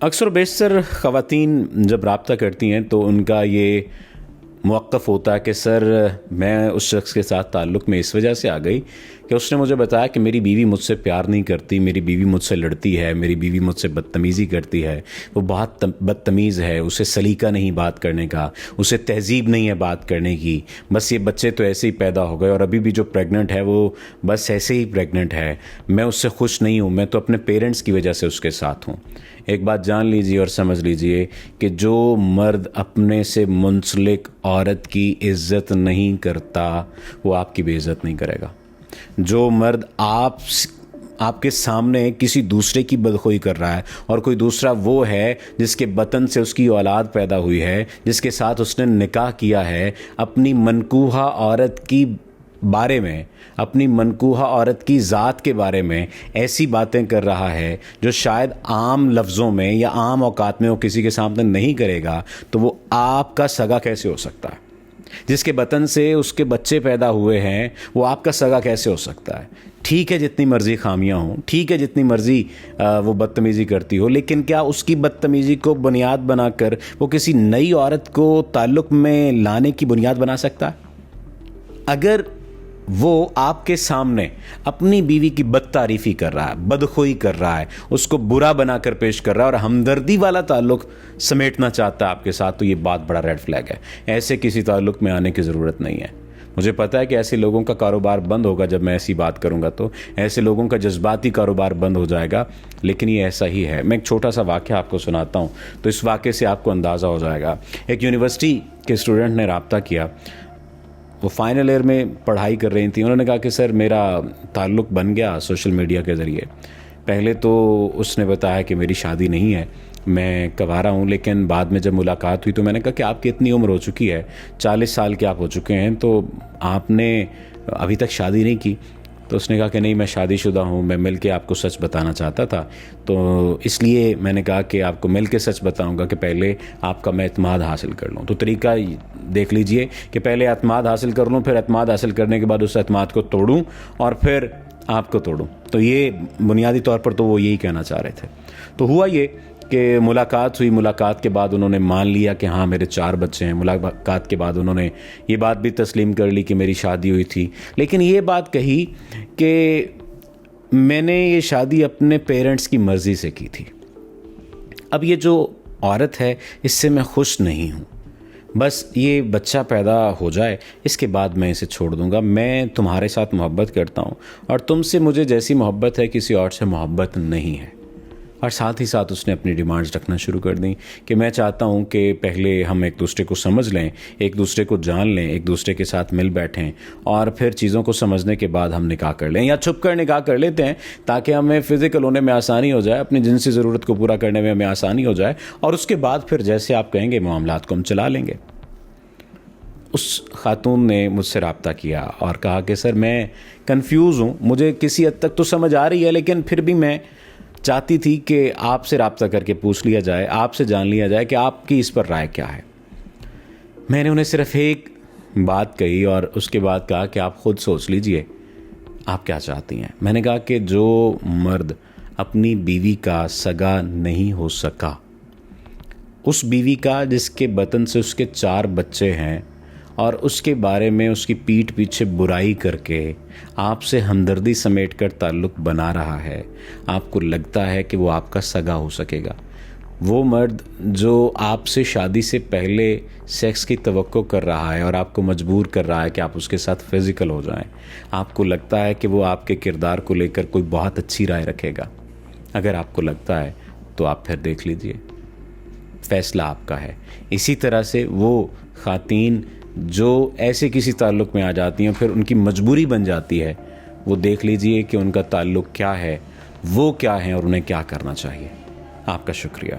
اکثر و بیشتر خواتین جب رابطہ کرتی ہیں تو ان کا یہ موقف ہوتا ہے کہ سر میں اس شخص کے ساتھ تعلق میں اس وجہ سے آ گئی کہ اس نے مجھے بتایا کہ میری بیوی مجھ سے پیار نہیں کرتی، میری بیوی مجھ سے لڑتی ہے، میری بیوی مجھ سے بدتمیزی کرتی ہے، وہ بہت بدتمیز ہے، اسے سلیقہ نہیں بات کرنے کا، اسے تہذیب نہیں ہے بات کرنے کی، بس یہ بچے تو ایسے ہی پیدا ہو گئے اور ابھی بھی جو پریگننٹ ہے وہ بس ایسے ہی پریگننٹ ہے، میں اس سے خوش نہیں ہوں، میں تو اپنے پیرنٹس کی وجہ سے اس کے ساتھ ہوں۔ ایک بات جان لیجئے اور سمجھ لیجئے کہ جو مرد اپنے سے منسلک عورت کی عزت نہیں کرتا وہ آپ کی بے عزت نہیں کرے گا۔ جو مرد آپ کے سامنے کسی دوسرے کی بدخوئی کر رہا ہے اور کوئی دوسرا وہ ہے جس کے بطن سے اس کی اولاد پیدا ہوئی ہے، جس کے ساتھ اس نے نکاح کیا ہے، اپنی منکوحہ عورت کی بارے میں، اپنی منکوحہ عورت کی ذات کے بارے میں ایسی باتیں کر رہا ہے جو شاید عام لفظوں میں یا عام اوقات میں وہ کسی کے سامنے نہیں کرے گا، تو وہ آپ کا سگا کیسے ہو سکتا ہے؟ جس کے بطن سے اس کے بچے پیدا ہوئے ہیں وہ آپ کا سگا کیسے ہو سکتا ہے؟ ٹھیک ہے جتنی مرضی خامیاں ہوں، ٹھیک ہے جتنی مرضی وہ بدتمیزی کرتی ہو، لیکن کیا اس کی بدتمیزی کو بنیاد بنا کر وہ کسی نئی عورت کو تعلق میں لانے کی بنیاد بنا سکتا ہے؟ اگر وہ آپ کے سامنے اپنی بیوی کی بد تعریفی کر رہا ہے، بدخوئی کر رہا ہے، اس کو برا بنا کر پیش کر رہا ہے اور ہمدردی والا تعلق سمیٹنا چاہتا ہے آپ کے ساتھ، تو یہ بات بڑا ریڈ فلیگ ہے۔ ایسے کسی تعلق میں آنے کی ضرورت نہیں ہے۔ مجھے پتا ہے کہ ایسے لوگوں کا کاروبار بند ہوگا، جب میں ایسی بات کروں گا تو ایسے لوگوں کا جذباتی کاروبار بند ہو جائے گا، لیکن یہ ایسا ہی ہے۔ میں ایک چھوٹا سا واقعہ آپ کو سناتا ہوں تو اس واقعے سے آپ کو اندازہ ہو جائے گا۔ ایک یونیورسٹی کے اسٹوڈنٹ نے رابطہ کیا، وہ فائنل ایئر میں پڑھائی کر رہی تھیں۔ انہوں نے کہا کہ سر میرا تعلق بن گیا سوشل میڈیا کے ذریعے۔ پہلے تو اس نے بتایا کہ میری شادی نہیں ہے، میں کنوارا ہوں، لیکن بعد میں جب ملاقات ہوئی تو میں نے کہا کہ آپ کی اتنی عمر ہو چکی ہے، 40 سال کے آپ ہو چکے ہیں، تو آپ نے ابھی تک شادی نہیں کی؟ تو اس نے کہا کہ نہیں، میں شادی شدہ ہوں، میں مل کے آپ کو سچ بتانا چاہتا تھا، تو اس لیے میں نے کہا کہ آپ کو مل کے سچ بتاؤں گا کہ پہلے آپ کا میں اعتماد حاصل کر لوں۔ تو طریقہ دیکھ لیجئے کہ پہلے اعتماد حاصل کر لوں، پھر اعتماد حاصل کرنے کے بعد اس اعتماد کو توڑوں اور پھر آپ کو توڑوں۔ تو یہ بنیادی طور پر تو وہ یہی کہنا چاہ رہے تھے۔ تو ہوا یہ کہ ملاقات ہوئی، ملاقات کے بعد انہوں نے مان لیا کہ ہاں میرے 4 بچے ہیں، ملاقات کے بعد انہوں نے یہ بات بھی تسلیم کر لی کہ میری شادی ہوئی تھی، لیکن یہ بات کہی کہ میں نے یہ شادی اپنے پیرنٹس کی مرضی سے کی تھی۔ اب یہ جو عورت ہے اس سے میں خوش نہیں ہوں، بس یہ بچہ پیدا ہو جائے اس کے بعد میں اسے چھوڑ دوں گا۔ میں تمہارے ساتھ محبت کرتا ہوں اور تم سے مجھے جیسی محبت ہے کسی اور سے محبت نہیں ہے۔ اور ساتھ ہی ساتھ اس نے اپنی ڈیمانڈز رکھنا شروع کر دیں کہ میں چاہتا ہوں کہ پہلے ہم ایک دوسرے کو سمجھ لیں، ایک دوسرے کو جان لیں، ایک دوسرے کے ساتھ مل بیٹھیں اور پھر چیزوں کو سمجھنے کے بعد ہم نکاح کر لیں، یا چھپ کر نکاح کر لیتے ہیں تاکہ ہمیں فزیکل ہونے میں آسانی ہو جائے، اپنی جنسی ضرورت کو پورا کرنے میں ہمیں آسانی ہو جائے، اور اس کے بعد پھر جیسے آپ کہیں گے معاملات کو ہم چلا لیں گے۔ اس خاتون نے مجھ سے رابطہ کیا اور کہا کہ سر میں کنفیوز ہوں، مجھے کسی حد تک تو سمجھ آ رہی ہے، لیکن پھر بھی میں چاہتی تھی کہ آپ سے رابطہ کر کے پوچھ لیا جائے، آپ سے جان لیا جائے کہ آپ کی اس پر رائے کیا ہے۔ میں نے انہیں صرف ایک بات کہی اور اس کے بعد کہا کہ آپ خود سوچ لیجئے آپ کیا چاہتی ہیں۔ میں نے کہا کہ جو مرد اپنی بیوی کا سگا نہیں ہو سکا، اس بیوی کا جس کے بطن سے اس کے 4 بچے ہیں، اور اس کے بارے میں اس کی پیٹھ پیچھے برائی کر کے آپ سے ہمدردی سمیٹ کر تعلق بنا رہا ہے، آپ کو لگتا ہے کہ وہ آپ کا سگا ہو سکے گا؟ وہ مرد جو آپ سے شادی سے پہلے سیکس کی توقع کر رہا ہے اور آپ کو مجبور کر رہا ہے کہ آپ اس کے ساتھ فزیکل ہو جائیں، آپ کو لگتا ہے کہ وہ آپ کے کردار کو لے کر کوئی بہت اچھی رائے رکھے گا؟ اگر آپ کو لگتا ہے تو آپ پھر دیکھ لیجئے، فیصلہ آپ کا ہے۔ اسی طرح سے وہ خواتین جو ایسے کسی تعلق میں آ جاتی ہیں پھر ان کی مجبوری بن جاتی ہے، وہ دیکھ لیجئے کہ ان کا تعلق کیا ہے، وہ کیا ہے اور انہیں کیا کرنا چاہیے۔ آپ کا شکریہ۔